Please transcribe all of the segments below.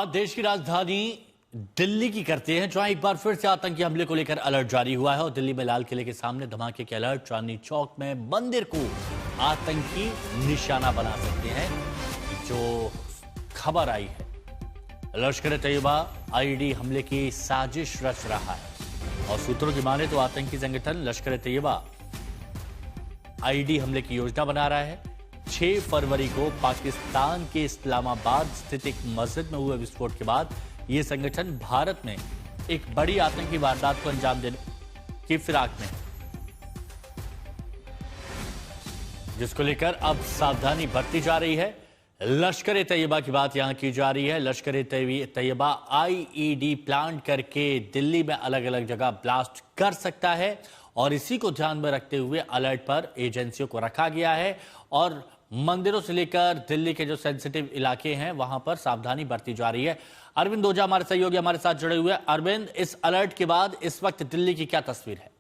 बात देश की राजधानी दिल्ली की करते हैं, जहां एक बार फिर से आतंकी हमले को लेकर अलर्ट जारी हुआ है और दिल्ली में लाल किले के सामने धमाके के अलर्ट। चांदनी चौक में मंदिर को आतंकी निशाना बना सकते हैं। जो खबर आई है, लश्कर तैयबा आईईडी हमले की साजिश रच रहा है और सूत्रों की माने तो आतंकी संगठन लश्कर तैयबा आईईडी हमले की योजना बना रहा है। 6 फरवरी को पाकिस्तान के इस्लामाबाद स्थित एक मस्जिद में हुए विस्फोट के बाद यह संगठन भारत में एक बड़ी आतंकी वारदात को अंजाम देने की फिराक में है, जिसको लेकर अब सावधानी बरती जा रही है। लश्कर तैयबा की बात यहां की जा रही है। लश्कर तैयबा आईईडी प्लांट करके दिल्ली में अलग अलग जगह ब्लास्ट कर सकता है और इसी को ध्यान में रखते हुए अलर्ट पर एजेंसियों को रखा गया है और मंदिरों से लेकर दिल्ली के जो सेंसिटिव इलाके हैं वहां पर सावधानी बरती जा रही है। अरविंद ओझा हमारे सहयोगी हमारे साथ जुड़े हुए हैं। अरविंद, इस अलर्ट के बाद इस वक्त दिल्ली की क्या तस्वीर है?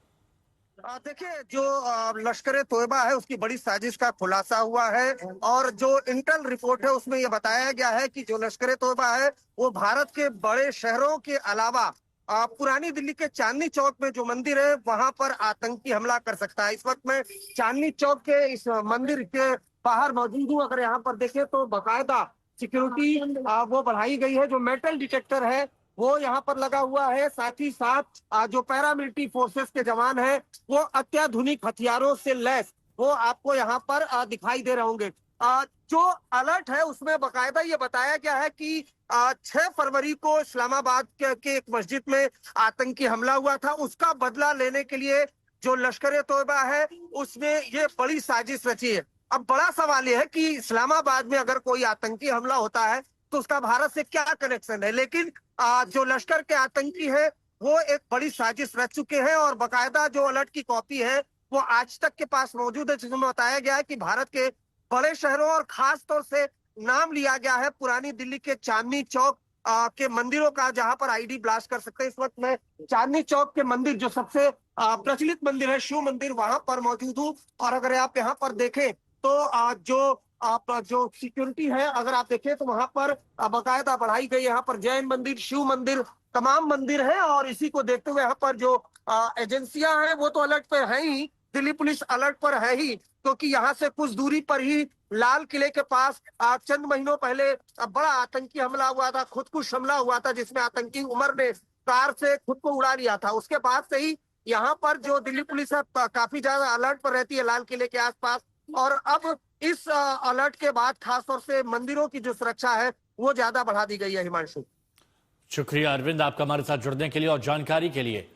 देखिए, जो लश्कर तोयबा है उसकी बड़ी साजिश का खुलासा हुआ है और जो इंटेल रिपोर्ट है उसमें यह बताया गया है कि जो लश्कर तोयबा है वो भारत के बड़े शहरों के अलावा पुरानी दिल्ली के चांदनी चौक में जो मंदिर है वहां पर आतंकी हमला कर सकता है। इस वक्त मैं चांदनी चौक के इस मंदिर के बाहर मौजूद हूँ। अगर यहाँ पर देखें तो बाकायदा सिक्योरिटी वो बढ़ाई गई है। जो मेटल डिटेक्टर है वो यहाँ पर लगा हुआ है। साथ ही साथ जो पैरामिलिट्री फोर्सेस के जवान हैं वो अत्याधुनिक हथियारों से लैस वो आपको यहाँ पर दिखाई दे रहे होंगे। जो अलर्ट है उसमें बाकायदा ये बताया गया है कि 6 फरवरी को इस्लामाबाद के एक मस्जिद में आतंकी हमला हुआ था। उसका बदला लेने के लिए जो लश्कर तोयबा है उसने ये बड़ी साजिश रची है। अब बड़ा सवाल यह है कि इस्लामाबाद में अगर कोई आतंकी हमला होता है तो उसका भारत से क्या कनेक्शन है, लेकिन जो लश्कर के आतंकी है वो एक बड़ी साजिश रच चुके हैं और बाकायदा जो अलर्ट की कॉपी है वो आज तक के पास मौजूद है, जिसमें बताया गया है कि भारत के बड़े शहरों और खास तौर से नाम लिया गया है पुरानी दिल्ली के चांदनी चौक के मंदिरों का, जहां पर आईडी ब्लास्ट कर सकते हैं। इस वक्त मैं चांदनी चौक के मंदिर जो सबसे प्रचलित मंदिर है शिव मंदिर वहां पर मौजूद हूँ और अगर आप यहाँ पर देखें तो जो सिक्योरिटी है अगर आप देखें तो वहां पर बाकायदा बढ़ाई गई। यहाँ पर जैन मंदिर, शिव मंदिर, तमाम मंदिर है और इसी को देखते हुए यहाँ पर जो एजेंसियां हैं वो तो अलर्ट पर है ही, दिल्ली पुलिस अलर्ट पर है ही, क्योंकि यहाँ से कुछ दूरी पर ही लाल किले के पास चंद महीनों पहले बड़ा आतंकी हमला हुआ था, खुदकुश हमला हुआ था, जिसमें आतंकी उमर ने कार से खुद को उड़ा लिया था। उसके बाद से ही यहाँ पर जो दिल्ली पुलिस है काफी ज्यादा अलर्ट पर रहती है लाल किले के आसपास और अब इस अलर्ट के बाद खासतौर से मंदिरों की जो सुरक्षा है वो ज्यादा बढ़ा दी गई है। हिमांशु, शुक्रिया अरविंद आपका हमारे साथ जुड़ने के लिए और जानकारी के लिए।